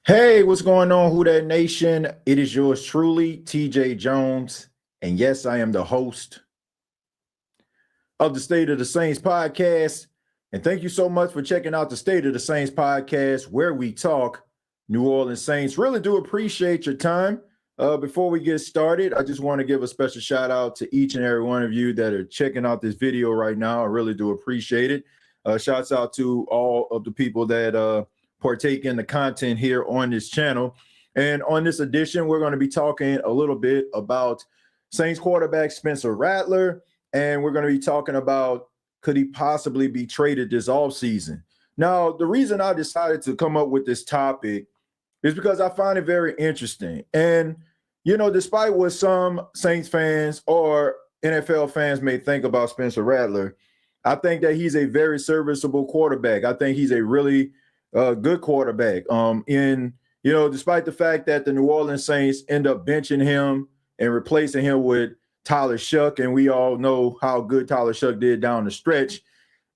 Hey, what's going on, Who That Nation? It is yours truly, TJ Jones. And yes, I am the host of the State of the Saints podcast. And thank you so much for checking out the State of the Saints podcast, where we talk New Orleans Saints. Really do appreciate your time. Before we get started, I just want to give a special shout out to each and every one of you that are checking out this video right now. I really do appreciate it. Shouts out to all of the people that partake in the content here on this channel. And on this edition, we're going to be talking a little bit about Saints quarterback Spencer Rattler, and we're going to be talking about, could he possibly be traded this offseason? Now, the reason I decided to come up with this topic is because I find it very interesting. And, you know, despite what some Saints fans or NFL fans may think about Spencer Rattler, I think that he's a very serviceable quarterback. I think he's a really good quarterback. Despite the fact that the New Orleans Saints end up benching him and replacing him with Tyler Shough, and we all know how good Tyler Shough did down the stretch,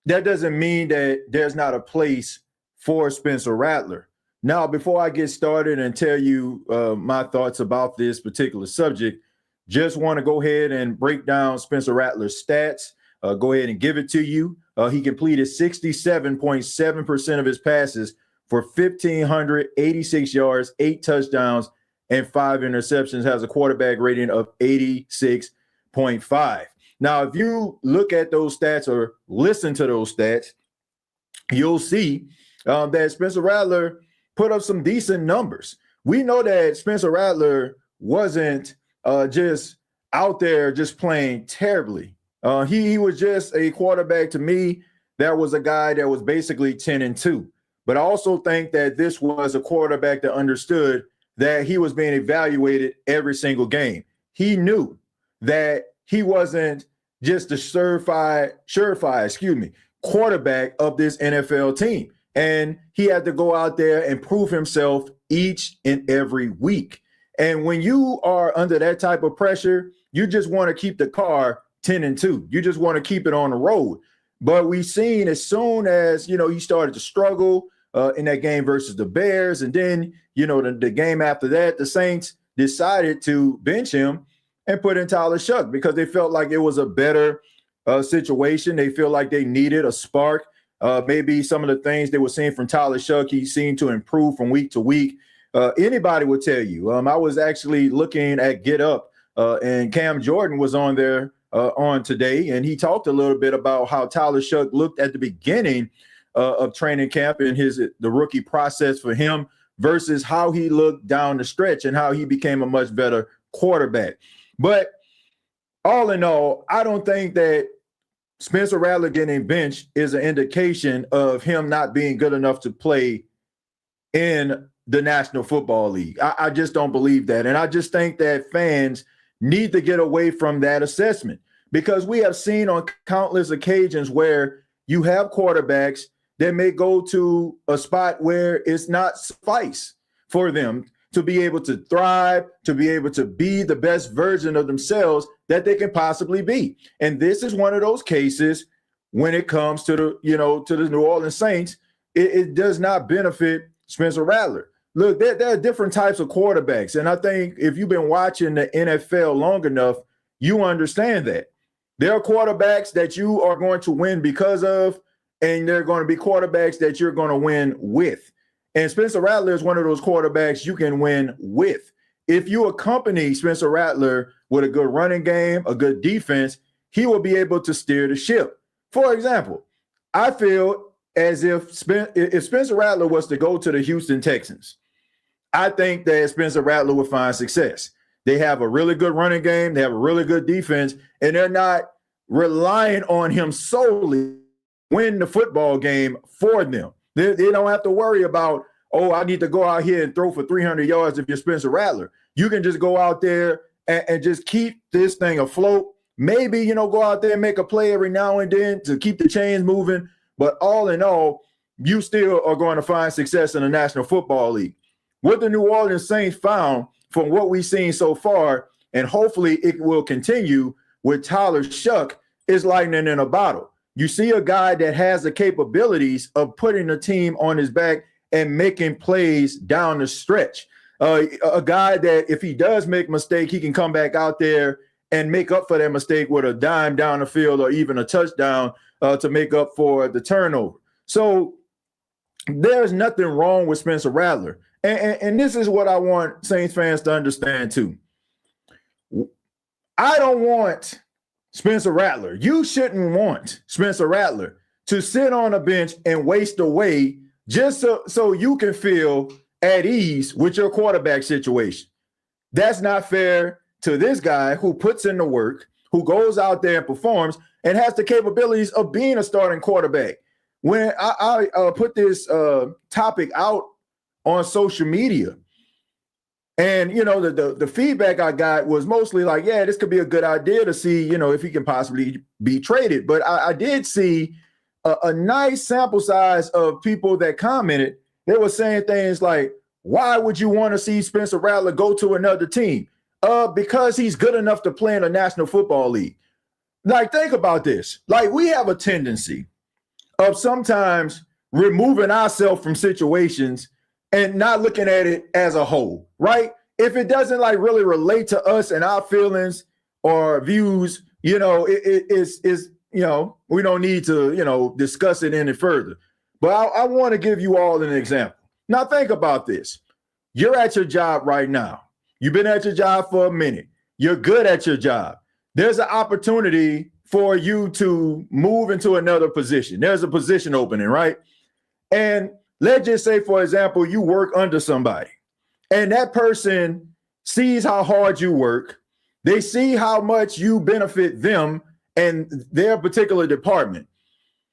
that doesn't mean that there's not a place for Spencer Rattler. Now, before I get started and tell you my thoughts about this particular subject, just want to go ahead and break down Spencer Rattler's stats. Go ahead and give it to you. He completed 67.7% of his passes for 1,586 yards, 8 touchdowns, and 5 interceptions, has a quarterback rating of 86.5. Now, if you look at those stats or listen to those stats, you'll see that Spencer Rattler put up some decent numbers. We know that Spencer Rattler wasn't just out there just playing terribly. He was just a quarterback to me. That was a guy that was basically 10-2. But I also think that this was a quarterback that understood that he was being evaluated every single game. He knew that he wasn't just the surefire quarterback of this NFL team. And he had to go out there and prove himself each and every week. And when you are under that type of pressure, you just want to keep the car 10-2. You just want to keep it on the road. But we've seen as soon as, he started to struggle in that game versus the Bears, and then, the game after that, the Saints decided to bench him and put in Tyler Shough because they felt like it was a better situation. They feel like they needed a spark. Maybe some of the things they were seeing from Tyler Shough, he seemed to improve from week to week. Anybody would tell you. I was actually looking at Get Up, and Cam Jordan was on there on today, and he talked a little bit about how Tyler Shough looked at the beginning of training camp and the rookie process for him versus how he looked down the stretch and how he became a much better quarterback. But all in all, I don't think that Spencer Rattler getting benched is an indication of him not being good enough to play in the National Football League. I just don't believe that. And I just think that fans need to get away from that assessment, because we have seen on countless occasions where you have quarterbacks that may go to a spot where it's not suffice for them to be able to thrive, to be able to be the best version of themselves that they can possibly be. And this is one of those cases when it comes to the New Orleans Saints. It does not benefit Spencer Rattler. Look, there are different types of quarterbacks. And I think if you've been watching the NFL long enough, you understand that. There are quarterbacks that you are going to win because of, and there are going to be quarterbacks that you're going to win with. And Spencer Rattler is one of those quarterbacks you can win with. If you accompany Spencer Rattler with a good running game, a good defense, he will be able to steer the ship. For example, I feel as if Spencer Rattler was to go to the Houston Texans, I think that Spencer Rattler would find success. They have a really good running game. They have a really good defense, and they're not relying on him solely to win the football game for them. They don't have to worry about, I need to go out here and throw for 300 yards if you're Spencer Rattler. You can just go out there and just keep this thing afloat. Maybe, go out there and make a play every now and then to keep the chains moving. But all in all, you still are going to find success in the National Football League. What the New Orleans Saints found from what we've seen so far, and hopefully it will continue with Tyler Shough, is lightning in a bottle. You see a guy that has the capabilities of putting the team on his back and making plays down the stretch. A guy that if he does make a mistake, he can come back out there and make up for that mistake with a dime down the field or even a touchdown to make up for the turnover. So there's nothing wrong with Spencer Rattler. And this is what I want Saints fans to understand too. I don't want Spencer Rattler. You shouldn't want Spencer Rattler to sit on a bench and waste away just so you can feel at ease with your quarterback situation. That's not fair to this guy who puts in the work, who goes out there and performs and has the capabilities of being a starting quarterback. When I put this topic out on social media, and, the feedback I got was mostly like, yeah, this could be a good idea to see, if he can possibly be traded. But I did see a nice sample size of people that commented. They were saying things like, why would you want to see Spencer Rattler go to another team? Because he's good enough to play in the National Football League. Like, think about this. Like, we have a tendency of sometimes removing ourselves from situations and not looking at it as a whole, right? If it doesn't like really relate to us and our feelings or views, we don't need to, discuss it any further. But I want to give you all an example. Now think about this. You're at your job right now. You've been at your job for a minute. You're good at your job. There's an opportunity for you to move into another position. There's a position opening, right? And let's just say, for example, you work under somebody and that person sees how hard you work. They see how much you benefit them and their particular department.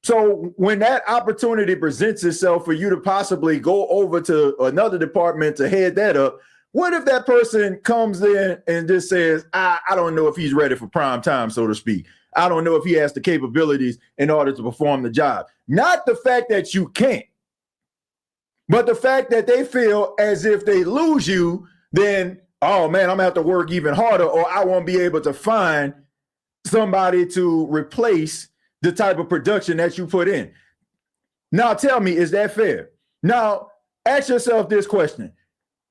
So when that opportunity presents itself for you to possibly go over to another department to head that up, what if that person comes in and just says, I don't know if he's ready for prime time, so to speak. I don't know if he has the capabilities in order to perform the job. Not the fact that you can't, but the fact that they feel as if they lose you, then, oh man, I'm gonna have to work even harder, or I won't be able to find somebody to replace the type of production that you put in. Now tell me, is that fair? Now ask yourself this question.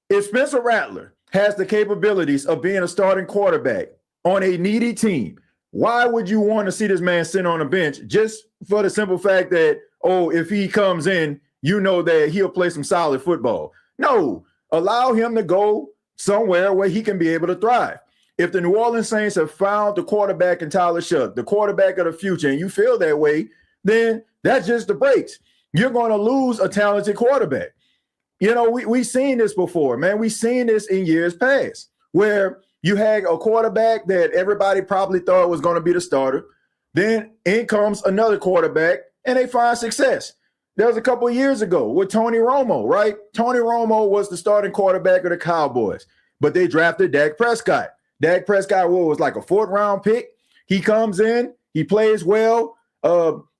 If Spencer Rattler has the capabilities of being a starting quarterback on a needy team, why would you want to see this man sit on a bench just for the simple fact that, if he comes in, that he'll play some solid football? No, allow him to go somewhere where he can be able to thrive. If the New Orleans Saints have found the quarterback in Tyler Shough, the quarterback of the future, and you feel that way, then that's just the breaks. You're going to lose a talented quarterback. We've seen this before, man. We've seen this in years past where you had a quarterback that everybody probably thought was going to be the starter. Then in comes another quarterback and they find success. There was a couple of years ago with Tony Romo, right? Tony Romo was the starting quarterback of the Cowboys, but they drafted Dak Prescott. Dak Prescott was like a 4th round pick. He comes in, he plays well.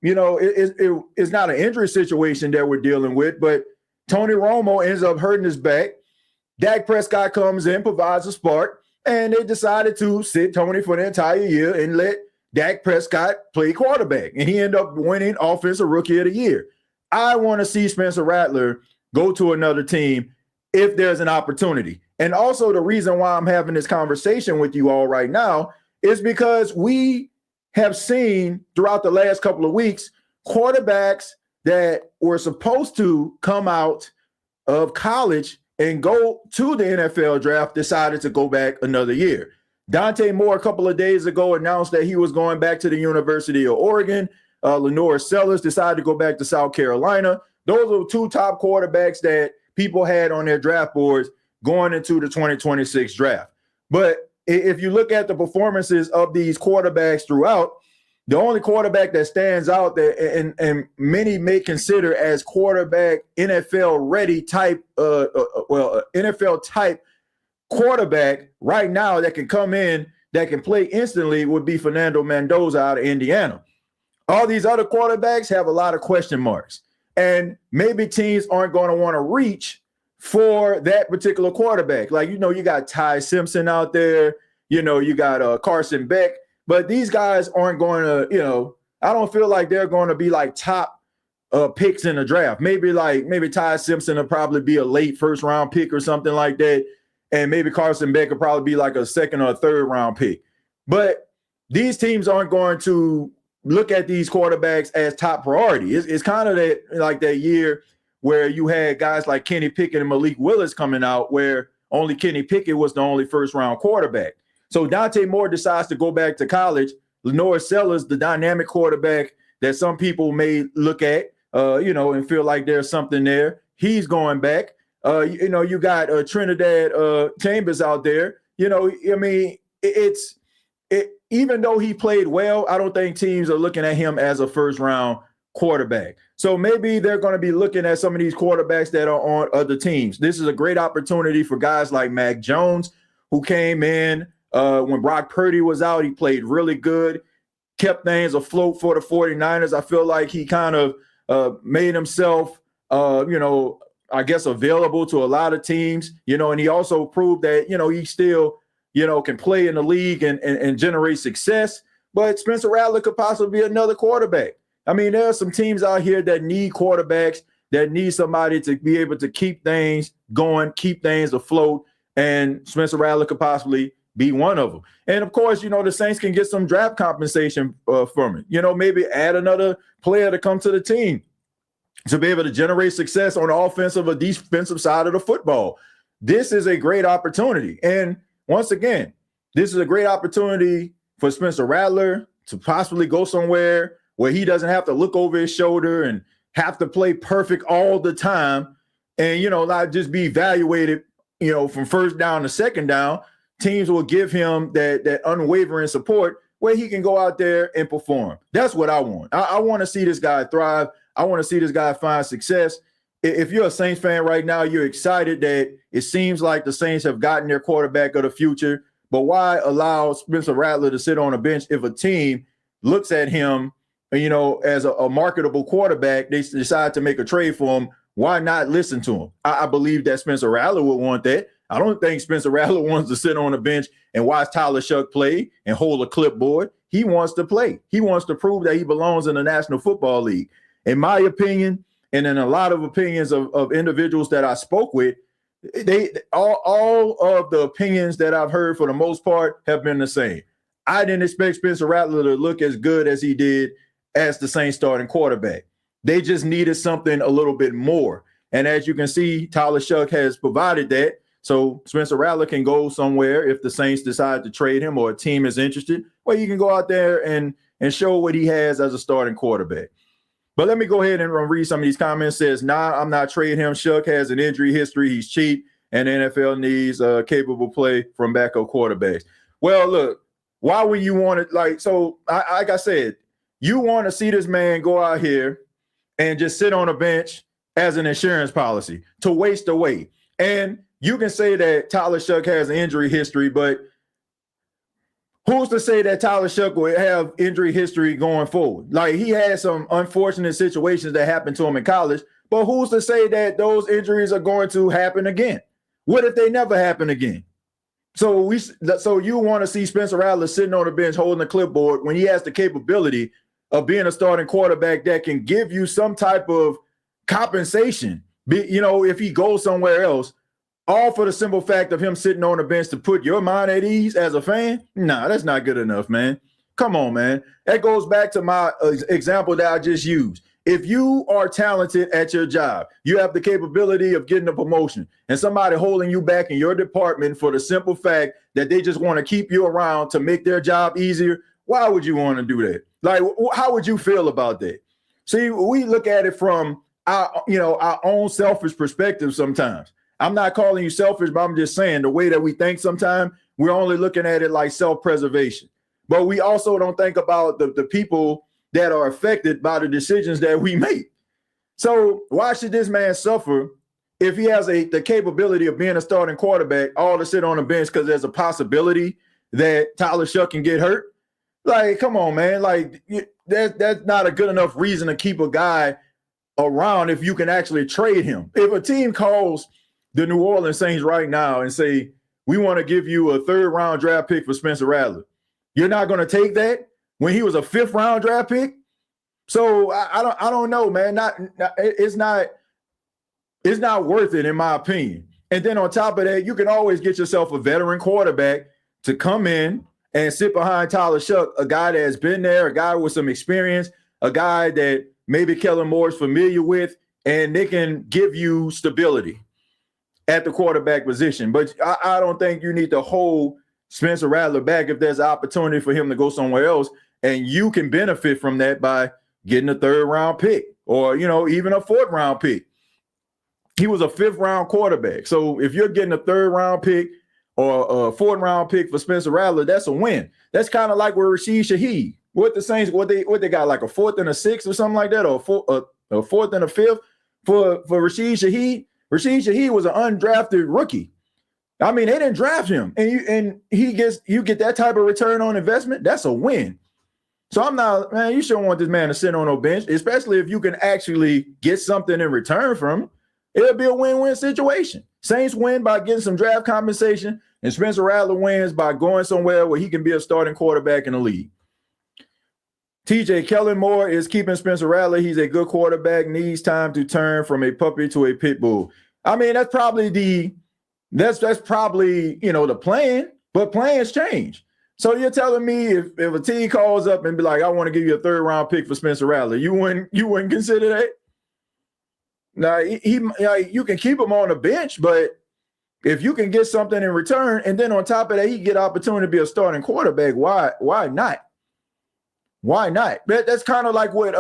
It's not an injury situation that we're dealing with, but Tony Romo ends up hurting his back. Dak Prescott comes in, provides a spark, and they decided to sit Tony for the entire year and let Dak Prescott play quarterback. And he ended up winning Offensive Rookie of the Year. I want to see Spencer Rattler go to another team if there's an opportunity. And also the reason why I'm having this conversation with you all right now is because we have seen throughout the last couple of weeks quarterbacks that were supposed to come out of college and go to the NFL draft decided to go back another year. Dante Moore a couple of days ago announced that he was going back to the University of Oregon. Lenore Sellers decided to go back to South Carolina. Those are 2 top quarterbacks that people had on their draft boards going into the 2026 draft. But if you look at the performances of these quarterbacks throughout, the only quarterback that stands out there and many may consider as quarterback NFL ready type, NFL type quarterback right now that can come in, that can play instantly would be Fernando Mendoza out of Indiana. All these other quarterbacks have a lot of question marks, and maybe teams aren't going to want to reach for that particular quarterback. Like, you got Ty Simpson out there, you got Carson Beck. But these guys aren't going to, I don't feel like they're going to be like top picks in the draft. Maybe Ty Simpson will probably be a late first round pick or something like that. And maybe Carson Beck will probably be like a second or a third round pick. But these teams aren't going to look at these quarterbacks as top priority. It's kind of that year where you had guys like Kenny Pickett and Malik Willis coming out, where only Kenny Pickett was the only first round quarterback. So Dante Moore decides to go back to college. Lenore Sellers, the dynamic quarterback that some people may look at, and feel like there's something there. He's going back. You got Trinidad Chambers out there. Even though he played well, I don't think teams are looking at him as a first round quarterback. So maybe they're going to be looking at some of these quarterbacks that are on other teams. This is a great opportunity for guys like Mac Jones, who came in when Brock Purdy was out. He played really good, kept things afloat for the 49ers. I feel like he kind of made himself, available to a lot of teams, and he also proved that, he still, can play in the league and generate success. But Spencer Rattler could possibly be another quarterback. I mean, there are some teams out here that need quarterbacks, that need somebody to be able to keep things going, keep things afloat, and Spencer Rattler could possibly be one of them. And, of course, the Saints can get some draft compensation from it. Maybe add another player to come to the team to be able to generate success on the offensive or defensive side of the football. This is a great opportunity. And once again, this is a great opportunity for Spencer Rattler to possibly go somewhere where he doesn't have to look over his shoulder and have to play perfect all the time and, not just be evaluated, from first down to second down. Teams will give him that unwavering support where he can go out there and perform. That's what I want. I want to see this guy thrive. I want to see this guy find success. If you're a Saints fan right now, you're excited that it seems like the Saints have gotten their quarterback of the future. But why allow Spencer Rattler to sit on a bench if a team looks at him, as a marketable quarterback? They decide to make a trade for him. Why not listen to him? I believe that Spencer Rattler would want that. I don't think Spencer Rattler wants to sit on a bench and watch Tyler Shough play and hold a clipboard. He wants to play. He wants to prove that he belongs in the National Football League. In my opinion, and in a lot of opinions of individuals that I spoke with, all of the opinions that I've heard for the most part have been the same. I didn't expect Spencer Rattler to look as good as he did as the Saints starting quarterback. They just needed something a little bit more. And as you can see, Tyler Shough has provided that. So Spencer Rattler can go somewhere if the Saints decide to trade him or a team is interested, where he can go out there and show what he has as a starting quarterback. But let me go ahead and read some of these comments. It says, nah, I'm not trading him. Shough has an injury history. He's cheap, and the NFL needs capable play from backup quarterbacks. Well, look, why would you want it? Like I said, you want to see this man go out here and just sit on a bench as an insurance policy to waste away. And you can say that Tyler Shough has an injury history, but who's to say that Tyler Shough will have injury history going forward? Like, he had some unfortunate situations that happened to him in college, but who's to say that those injuries are going to happen again? What if they never happen again? So you want to see Spencer Rattler sitting on the bench holding a clipboard when he has the capability of being a starting quarterback that can give you some type of compensation, if he goes somewhere else, all for the simple fact of him sitting on the bench to put your mind at ease as a fan? Nah, that's not good enough, man. Come on, man. That goes back to my example that I just used. If you are talented at your job, you have the capability of getting a promotion, and somebody holding you back in your department for the simple fact that they just want to keep you around to make their job easier, why would you want to do that? Like, how would you feel about that? See, we look at it from our own selfish perspective sometimes. I'm not calling you selfish, but I'm just saying the way that we think sometimes, we're only looking at it like self-preservation. But we also don't think about the people that are affected by the decisions that we make. So why should this man suffer if he has the capability of being a starting quarterback, all to sit on the bench because there's a possibility that Tyler Shough can get hurt? Like, come on, man. Like, that's not a good enough reason to keep a guy around if you can actually trade him. If a team calls the New Orleans Saints right now and say, we want to give you a third-round draft pick for Spencer Rattler, you're not going to take that when he was a fifth-round draft pick? So I don't know, man. It's not worth it, in my opinion. And then on top of that, you can always get yourself a veteran quarterback to come in and sit behind Tyler Shough, a guy that has been there, a guy with some experience, a guy that maybe Kellen Moore is familiar with, and they can give you stability at the quarterback position. But I don't think you need to hold Spencer Rattler back if there's an opportunity for him to go somewhere else, and you can benefit from that by getting a 3rd-round pick or, even a 4th-round pick. He was a 5th-round quarterback. So if you're getting a 3rd-round pick or a 4th-round pick for Spencer Rattler, that's a win. That's kind of like with Rashid Shaheed. What the Saints, what they got, like a 4th and a 6th or something like that, or a 4th and a 5th for Rashid Shaheed. Rashid Shaheed was an undrafted rookie. I mean, they didn't draft him, and you get that type of return on investment. That's a win. So you shouldn't want this man to sit on no bench, especially if you can actually get something in return from him. It'll be a win-win situation. Saints win by getting some draft compensation, and Spencer Rattler wins by going somewhere where he can be a starting quarterback in the league. TJ, Kellen Moore is keeping Spencer Rattler. He's a good quarterback, needs time to turn from a puppy to a pit bull. I mean, that's probably the plan, but plans change. So you're telling me if a team calls up and be like, I want to give you a 3rd-round pick for Spencer Rattler, you wouldn't consider that? Now, you can keep him on the bench, but if you can get something in return, and then on top of that, he get opportunity to be a starting quarterback, why not? Why not? That's kind of like what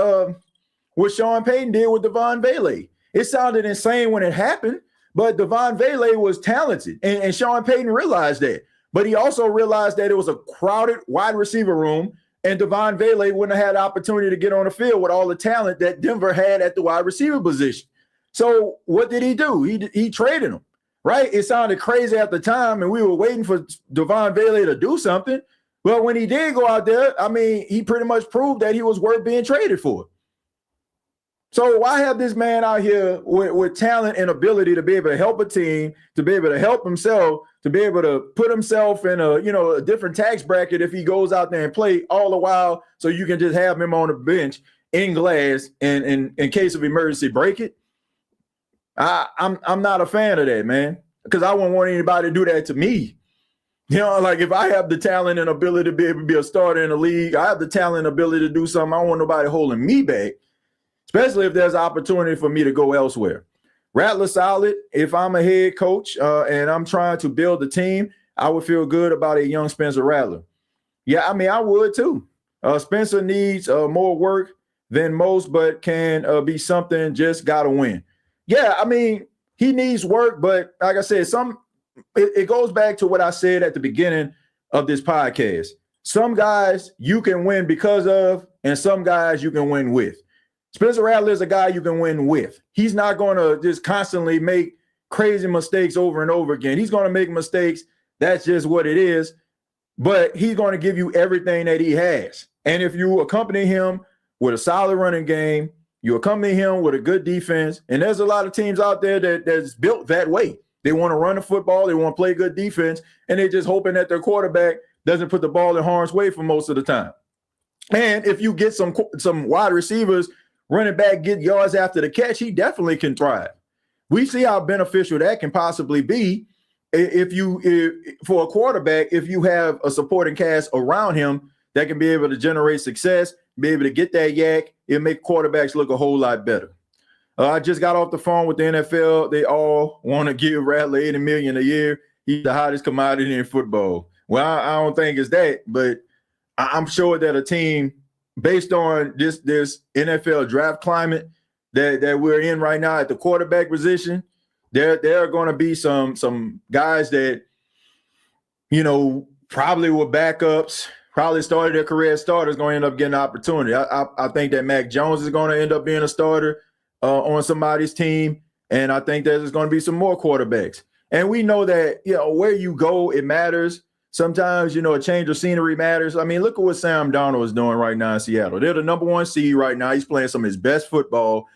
Sean Payton did with Devon Bailey. It sounded insane when it happened, but Devon Bailey was talented, and Sean Payton realized that. But he also realized that it was a crowded wide receiver room, and Devon Bailey wouldn't have had the opportunity to get on the field with all the talent that Denver had at the wide receiver position. So what did he do? He traded him, right? It sounded crazy at the time, and we were waiting for Devon Bailey to do something. But when he did go out there, I mean, he pretty much proved that he was worth being traded for. So why have this man out here with talent and ability to be able to help a team, to be able to help himself, to be able to put himself in a different tax bracket if he goes out there and play all the while, so you can just have him on the bench in glass and in case of emergency break it? I'm not a fan of that, man, because I wouldn't want anybody to do that to me. Like if I have the talent and ability to be able to be a starter in the league, I have the talent and ability to do something. I don't want nobody holding me back, especially if there's an opportunity for me to go elsewhere. Rattler solid. If I'm a head coach and I'm trying to build a team, I would feel good about a young Spencer Rattler. Yeah, I mean, I would too. Spencer needs more work than most, but can be something, just got to win. Yeah, I mean, he needs work, but like I said, it goes back to what I said at the beginning of this podcast. Some guys you can win because of, and some guys you can win with. Spencer Rattler is a guy you can win with. He's not going to just constantly make crazy mistakes over and over again. He's going to make mistakes. That's just what it is. But he's going to give you everything that he has. And if you accompany him with a solid running game, you accompany him with a good defense, and there's a lot of teams out there that's built that way. They want to run the football, they want to play good defense, and they're just hoping that their quarterback doesn't put the ball in harm's way for most of the time. And if you get some wide receivers, running back, get yards after the catch, he definitely can thrive. We see how beneficial that can possibly be for a quarterback if you have a supporting cast around him that can be able to generate success, be able to get that yak. It'll make quarterbacks look a whole lot better. I just got off the phone with the NFL. They all want to give Rattler $80 million a year. He's the hottest commodity in football. Well, I don't think it's that, but I'm sure that a team, based on this NFL draft climate that we're in right now at the quarterback position, there are going to be some guys that, probably were backups, probably started their career as starters, going to end up getting an opportunity. I think that Mac Jones is going to end up being a starter on somebody's team, and I think there's going to be some more quarterbacks. And we know that, where you go, it matters. Sometimes, a change of scenery matters. I mean, look at what Sam Darnold is doing right now in Seattle. They're the number 1 seed right now. He's playing some of his best football,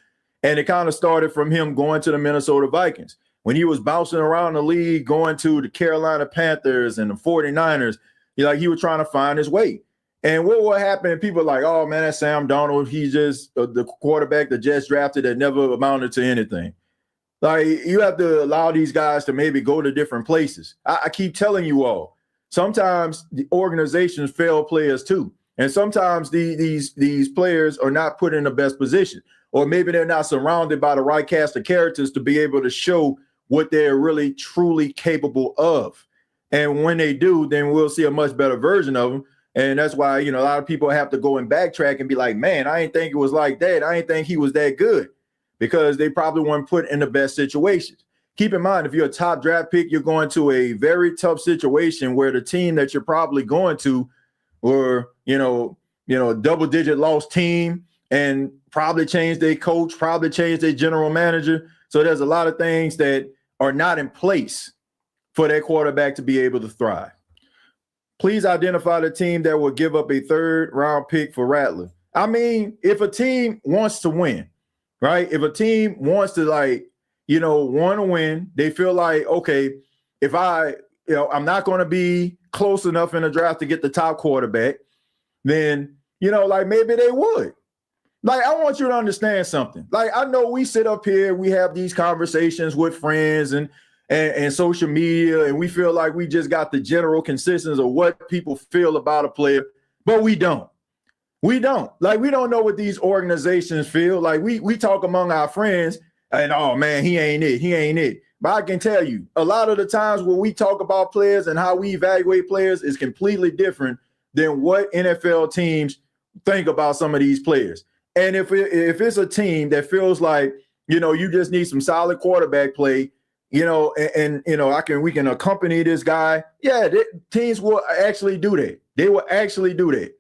and it kind of started from him going to the Minnesota Vikings. When he was bouncing around the league, going to the Carolina Panthers and the 49ers, he was trying to find his way. And what will happen? People are like, oh man, that's Sam Darnold. He's just the quarterback the Jets drafted that never amounted to anything. Like, you have to allow these guys to maybe go to different places. I keep telling you all, sometimes the organizations fail players too. And sometimes these players are not put in the best position, or maybe they're not surrounded by the right cast of characters to be able to show what they're really truly capable of. And when they do, then we'll see a much better version of them. And that's why, a lot of people have to go and backtrack and be like, man, I didn't think it was like that. I didn't think he was that good, because they probably weren't put in the best situations. Keep in mind, if you're a top draft pick, you're going to a very tough situation where the team that you're probably going to, or, a double-digit loss team, and probably change their coach, probably change their general manager. So there's a lot of things that are not in place for that quarterback to be able to thrive. Please identify the team that will give up a third-round pick for Rattler. I mean, if a team wants to win, right? If a team wants to, want to win, they feel like, okay, if I'm not going to be close enough in the draft to get the top quarterback, then, maybe they would. Like, I want you to understand something. Like, I know we sit up here, we have these conversations with friends and social media, and we feel like we just got the general consensus of what people feel about a player, but we don't. We don't. Like, we don't know what these organizations feel. Like, we talk among our friends, and, oh, man, he ain't it. He ain't it. But I can tell you, a lot of the times when we talk about players and how we evaluate players is completely different than what NFL teams think about some of these players. And if it's a team that feels like, you just need some solid quarterback play, we can accompany this guy. Yeah, teams will actually do that. They will actually do that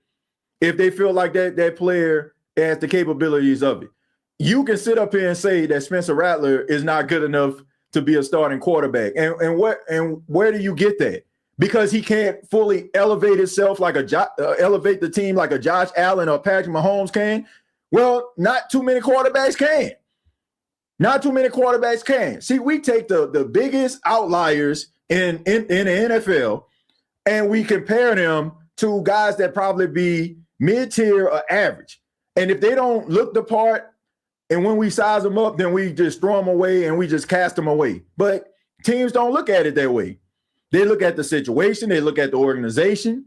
if they feel like that player has the capabilities of it. You can sit up here and say that Spencer Rattler is not good enough to be a starting quarterback. And where do you get that? Because he can't fully elevate himself elevate the team like a Josh Allen or Patrick Mahomes can. Well, not too many quarterbacks can. Not too many quarterbacks can. See, we take the biggest outliers in the NFL, and we compare them to guys that probably be mid-tier or average. And if they don't look the part, and when we size them up, then we just throw them away and we just cast them away. But teams don't look at it that way. They look at the situation, they look at the organization.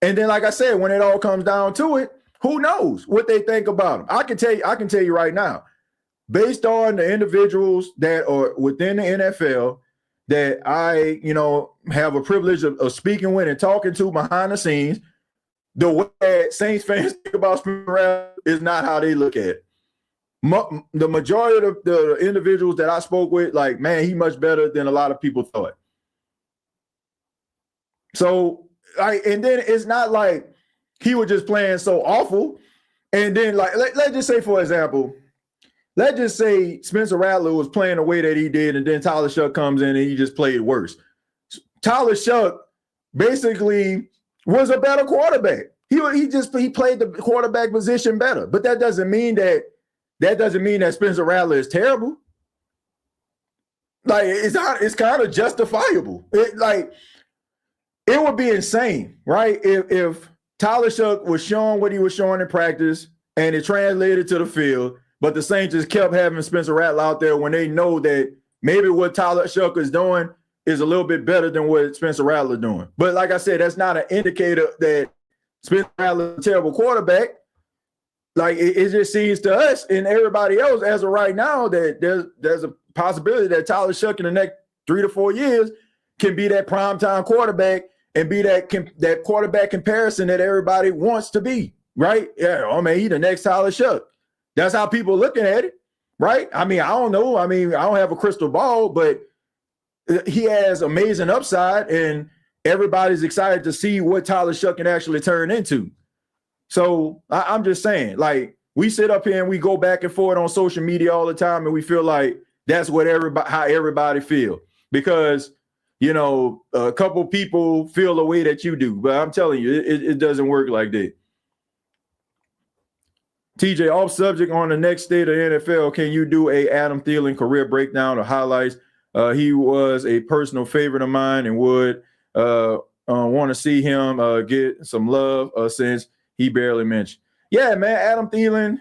And then, like I said, when it all comes down to it, who knows what they think about them? I can tell you right now, based on the individuals that are within the NFL that I, have a privilege of speaking with and talking to behind the scenes, the way that Saints fans think about Spencer Rattler is not how they look at it. The majority of the individuals that I spoke with, like, man, he's much better than a lot of people thought. So, and then it's not like he was just playing so awful. And then, let's just say, for example, let's just say Spencer Rattler was playing the way that he did, and then Tyler Shough comes in and he just played worse. Tyler Shough basically was a better quarterback. He played the quarterback position better. But that doesn't mean that Spencer Rattler is terrible. Like, it's kind of justifiable. It would be insane, right? If Tyler Shough was showing what he was showing in practice and it translated to the field, but the Saints just kept having Spencer Rattler out there when they know that maybe what Tyler Shough is doing is a little bit better than what Spencer Rattler is doing. But like I said, that's not an indicator that Spencer Rattler is a terrible quarterback. Like, it just seems to us and everybody else as of right now that there's a possibility that Tyler Shough in the next 3 to 4 years can be that primetime quarterback and be that quarterback comparison that everybody wants to be, right? Yeah, he's the next Tyler Shough. That's how people are looking at it, right? I mean, I don't know. I mean, I don't have a crystal ball, but he has amazing upside, and everybody's excited to see what Tyler Shough can actually turn into. So I'm just saying, like, we sit up here and we go back and forth on social media all the time, and we feel like that's what how everybody feel, because a couple people feel the way that you do. But I'm telling you, it doesn't work like that. TJ, off subject on the next state of NFL, can you do a Adam Thielen career breakdown or highlights? He was a personal favorite of mine and would want to see him get some love since he barely mentioned. Yeah, man, Adam Thielen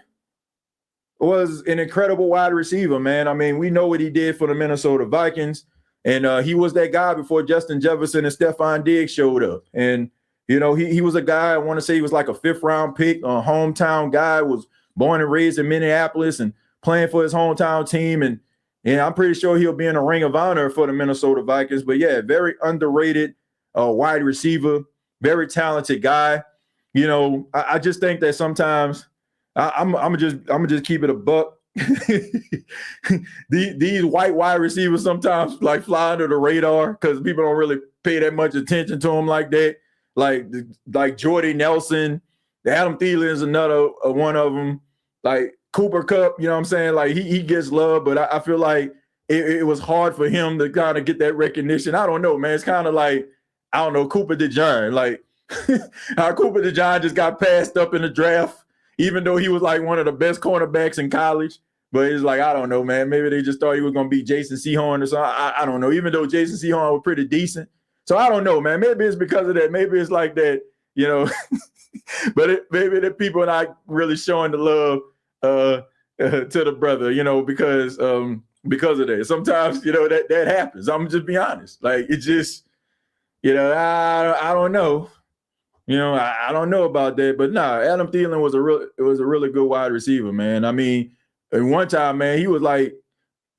was an incredible wide receiver, man. I mean, we know what he did for the Minnesota Vikings, and he was that guy before Justin Jefferson and Stephon Diggs showed up. And, you know, he was a guy, I want to say he was like a 5th-round pick, a hometown guy, was born and raised in Minneapolis and playing for his hometown team. And I'm pretty sure he'll be in a ring of honor for the Minnesota Vikings. But, yeah, very underrated wide receiver, very talented guy. You know, I just think that sometimes I'm gonna just keep it a buck. These white wide receivers sometimes like fly under the radar because people don't really pay that much attention to them like that. Like Jordy Nelson, Adam Thielen is another one of them. Like Cooper Kupp, you know what I'm saying? Like he gets love, but I feel like it was hard for him to kind of get that recognition. I don't know, man. It's kind of like, I don't know, Cooper DeJean. Like how Cooper DeJean just got passed up in the draft, even though he was like one of the best cornerbacks in college. But it's like, I don't know, man. Maybe they just thought he was going to be Jason Sehorn or something. I don't know, even though Jason Sehorn was pretty decent. So I don't know, man. Maybe it's because of that. Maybe it's like that, you know. But maybe the people are not really showing the love to the brother, you know, because of that. Sometimes, you know, that happens. I'm just be honest. Like, it just, you know, I don't know. You know, I don't know about that. But nah, Adam Thielen was a really good wide receiver, man. I mean, at one time, man, he was like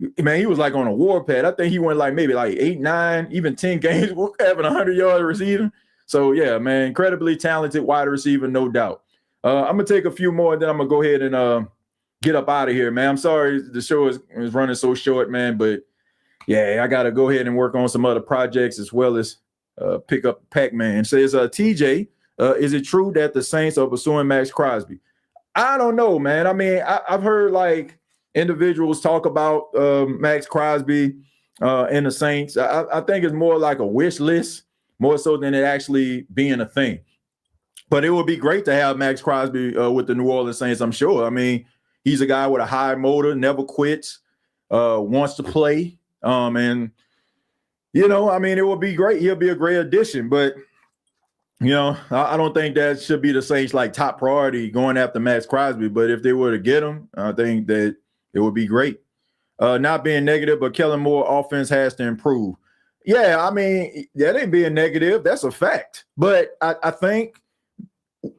on a warpath. I think he went like maybe like 8, 9, even 10 games having 100-yard receiving. So yeah, man, incredibly talented wide receiver, no doubt. I'm gonna take a few more, and then I'm gonna go ahead and get up out of here, man. I'm sorry the show is running so short, man, but yeah, I gotta go ahead and work on some other projects as well as pick up Pac-Man. Says TJ, is it true that the Saints are pursuing Max Crosby? I don't know, man. I mean, I've heard like individuals talk about Max Crosby and the Saints. I think it's more like a wish list, more so than it actually being a thing. But it would be great to have Max Crosby with the New Orleans Saints, I'm sure. I mean, he's a guy with a high motor, never quits, wants to play. And, you know, I mean, it would be great. He'll be a great addition. But, you know, I don't think that should be the Saints' like top priority going after Max Crosby. But if they were to get him, I think that it would be great. Not being negative, but Kellen Moore offense has to improve. Yeah, I mean, that ain't being negative. That's a fact. But I think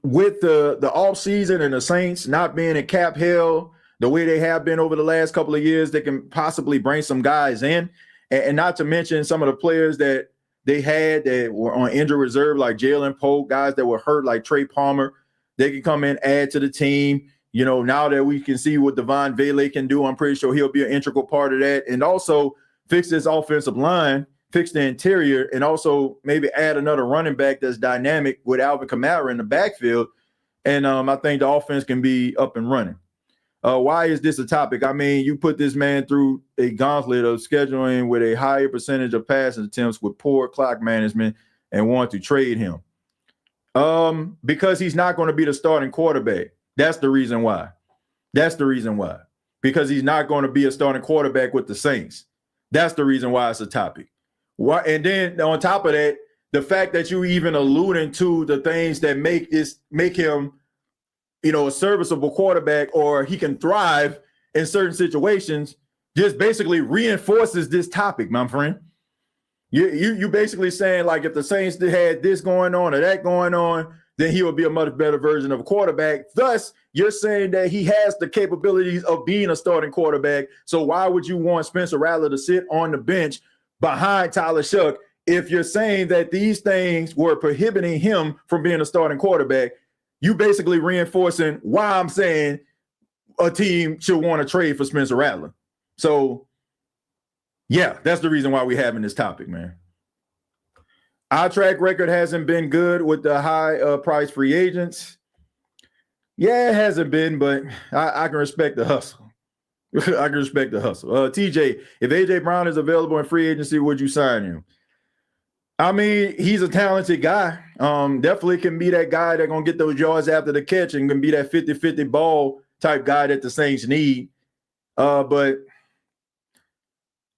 with the offseason and the Saints not being in cap hell the way they have been over the last couple of years, they can possibly bring some guys in. And not to mention some of the players that they had that were on injury reserve, like Jalen Pope, guys that were hurt like Trey Palmer. They can come in, add to the team. You know, now that we can see what Devon Vele can do, I'm pretty sure he'll be an integral part of that. And also fix this offensive line, fix the interior, and also maybe add another running back that's dynamic with Alvin Kamara in the backfield. And I think the offense can be up and running. Why is this a topic? I mean, you put this man through a gauntlet of scheduling with a higher percentage of passing attempts with poor clock management and want to trade him. Because he's not going to be the starting quarterback. That's the reason why. Because he's not going to be a starting quarterback with the Saints. That's the reason why it's a topic. Why? And then on top of that, the fact that you even alluding to the things that make him, you know, a serviceable quarterback, or he can thrive in certain situations, just basically reinforces this topic, my friend. You basically saying, like, if the Saints had this going on or that going on, then he would be a much better version of a quarterback. Thus, you're saying that he has the capabilities of being a starting quarterback. So why would you want Spencer Rattler to sit on the bench behind Tyler Shough if you're saying that these things were prohibiting him from being a starting quarterback? You basically reinforcing why I'm saying a team should want to trade for Spencer Rattler. So, yeah, that's the reason why we're having this topic, man. Our track record hasn't been good with the high price free agents. Yeah, it hasn't been, but I can respect the hustle. TJ, if A.J. Brown is available in free agency, would you sign him? I mean, he's a talented guy. Definitely can be that guy that's going to get those yards after the catch and can be that 50-50 ball type guy that the Saints need. But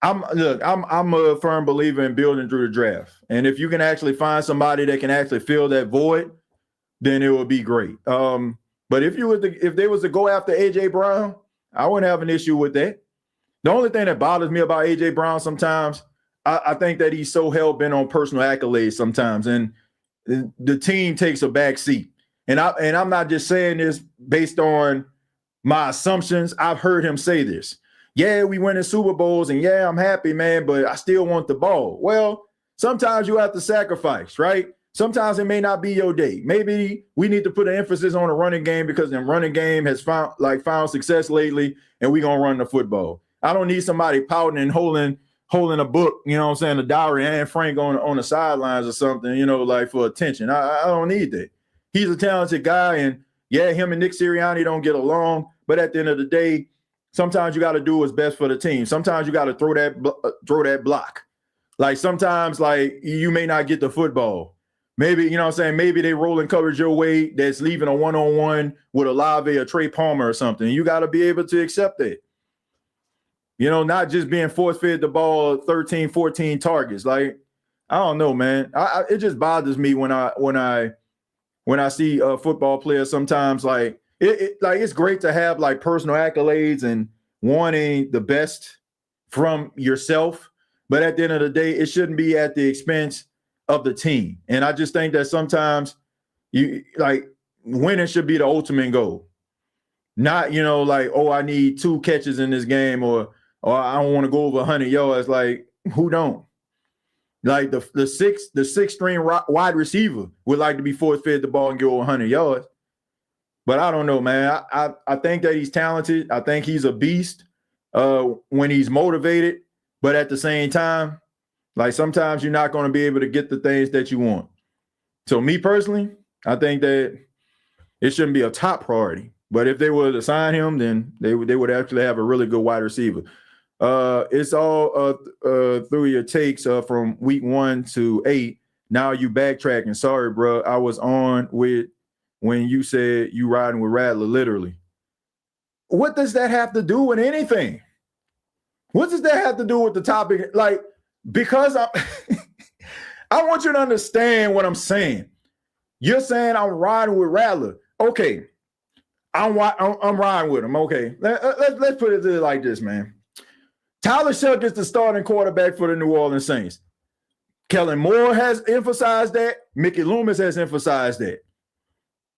I'm a firm believer in building through the draft. And if you can actually find somebody that can actually fill that void, then it would be great. But if they was to go after AJ Brown, I wouldn't have an issue with that. The only thing that bothers me about AJ Brown sometimes, I think that he's so hell-bent on personal accolades sometimes, and the team takes a back seat. And I'm not just saying this based on my assumptions. I've heard him say this. Yeah, we win in Super Bowls, and yeah, I'm happy, man, but I still want the ball. Well, sometimes you have to sacrifice, right? Sometimes it may not be your day. Maybe we need to put an emphasis on the running game because the running game has found success lately, and we're going to run the football. I don't need somebody pouting and holding a book, you know what I'm saying, a diary, and Frank on the sidelines or something, you know, like for attention. I don't need that. He's a talented guy, and yeah, him and Nick Sirianni don't get along, but at the end of the day, sometimes you got to do what's best for the team. Sometimes you got to throw that block. Like sometimes, like you may not get the football. Maybe, you know what I'm saying, maybe they rolling coverage your way that's leaving a one-on-one with Olave or Trey Palmer or something. You got to be able to accept that. You know, not just being force-fed the ball 13, 14 targets. Like, I don't know, man. It just bothers me when I see football players sometimes like it's great to have like personal accolades and wanting the best from yourself, but at the end of the day, it shouldn't be at the expense of the team. And I just think that sometimes winning should be the ultimate goal. Not, you know, like, oh, I need 2 catches in this game or I don't want to go over 100 yards. Like, who don't? Like the sixth string wide receiver would like to be force-fed the ball and go 100 yards. But I don't know, man. I think that he's talented. I think he's a beast when he's motivated. But at the same time, like sometimes you're not going to be able to get the things that you want. So me personally, I think that it shouldn't be a top priority. But if they were to sign him, then they would actually have a really good wide receiver. It's all through your takes from week 1 to 8. Now you backtracking. Sorry, bro. I was on with when you said you riding with Rattler, literally. What does that have to do with anything? What does that have to do with the topic? Like, because I want you to understand what I'm saying. You're saying I'm riding with Rattler. Okay. I'm riding with him. Okay. Let's put it like this, man. Tyler Shough is the starting quarterback for the New Orleans Saints. Kellen Moore has emphasized that. Mickey Loomis has emphasized that.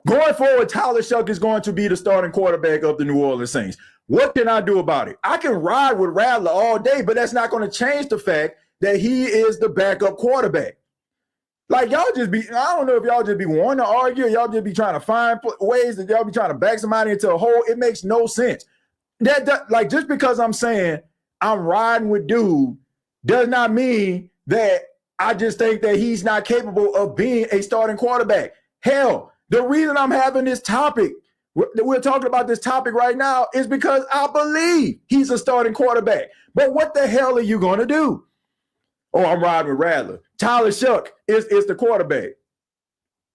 Going forward, Tyler Shough is going to be the starting quarterback of the New Orleans Saints. What can I do about it? I can ride with Rattler all day, but that's not going to change the fact that he is the backup quarterback. Like, y'all just be, I don't know if y'all just be wanting to argue, or y'all just be trying to find ways that y'all be trying to back somebody into a hole. It makes no sense. Like, just because I'm saying I'm riding with dude does not mean that I just think that he's not capable of being a starting quarterback. Hell, the reason I'm having this topic, we're talking about this topic right now, is because I believe he's a starting quarterback. But what the hell are you going to do? Oh, I'm riding with Rattler. Tyler Shough is the quarterback.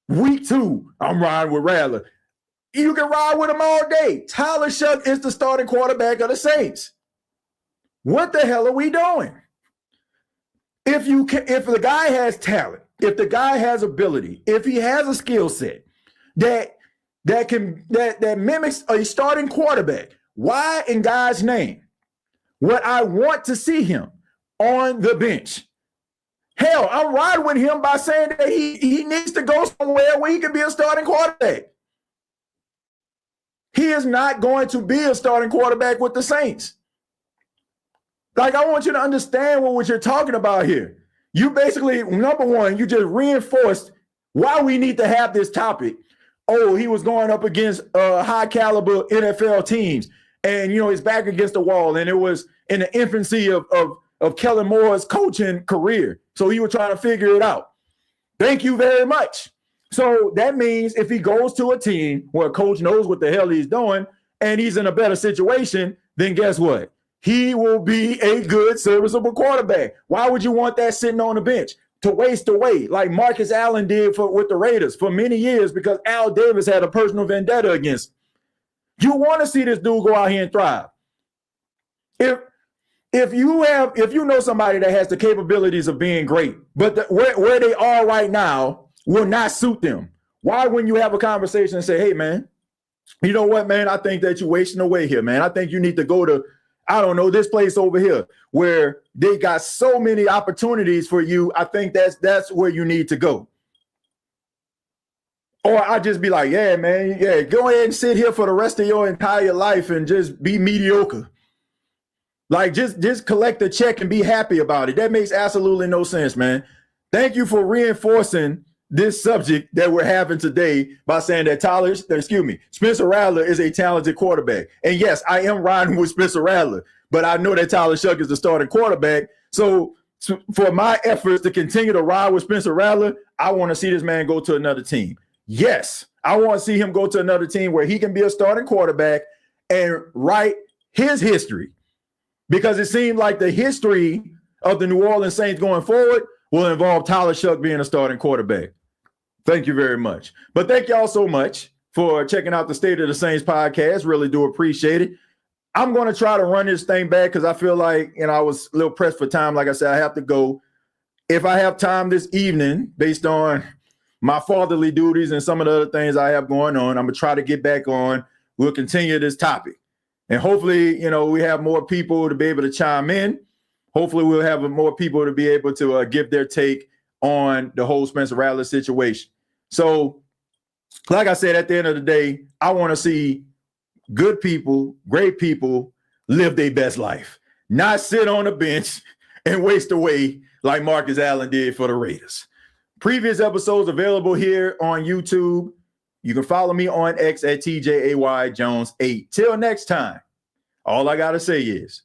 Week 2, I'm riding with Rattler. You can ride with him all day. Tyler Shough is the starting quarterback of the Saints. What the hell are we doing? If the guy has talent, if the guy has ability, if he has a skill set that mimics a starting quarterback, why in God's name would I want to see him on the bench? Hell, I'm riding with him by saying that he needs to go somewhere where he can be a starting quarterback. He is not going to be a starting quarterback with the Saints. Like, I want you to understand what you're talking about here. You basically, number one, you just reinforced why we need to have this topic. Oh, he was going up against high caliber NFL teams, and his back against the wall, and it was in the infancy of Kellen Moore's coaching career. So he was trying to figure it out. Thank you very much. So that means if he goes to a team where a coach knows what the hell he's doing and he's in a better situation, then guess what? He will be a good, serviceable quarterback. Why would you want that sitting on the bench to waste away like Marcus Allen did with the Raiders for many years because Al Davis had a personal vendetta against him? You want to see this dude go out here and thrive. if you know somebody that has the capabilities of being great, but where they are right now will not suit them, why when you have a conversation and say, hey, man, you know what, man, I think that you're wasting away here, man. I think you need to go to, I don't know, this place over here where they got so many opportunities for you. I think that's where you need to go. Or I just be like, yeah, man, yeah, go ahead and sit here for the rest of your entire life and just be mediocre. Like just collect the check and be happy about it. That makes absolutely no sense, man. Thank you for reinforcing this subject that we're having today by saying that Spencer Rattler is a talented quarterback. And yes, I am riding with Spencer Rattler, but I know that Tyler Shough is the starting quarterback. So for my efforts to continue to ride with Spencer Rattler, I want to see this man go to another team. Yes, I want to see him go to another team where he can be a starting quarterback and write his history. Because it seemed like the history of the New Orleans Saints going forward will involve Tyler Shough being a starting quarterback. Thank you very much. But thank y'all so much for checking out the State of the Saints podcast. Really do appreciate it. I'm going to try to run this thing back because I feel like, I was a little pressed for time. Like I said, I have to go. If I have time this evening, based on my fatherly duties and some of the other things I have going on, I'm going to try to get back on. We'll continue this topic. And hopefully, we have more people to be able to chime in. Hopefully, we'll have more people to be able to give their take on the whole Spencer Rattler situation. So, like I said, at the end of the day, I want to see good people, great people live their best life, not sit on the bench and waste away like Marcus Allen did for the Raiders. Previous episodes available here on YouTube. You can follow me on X at TJAYJones8. Till next time, all I got to say is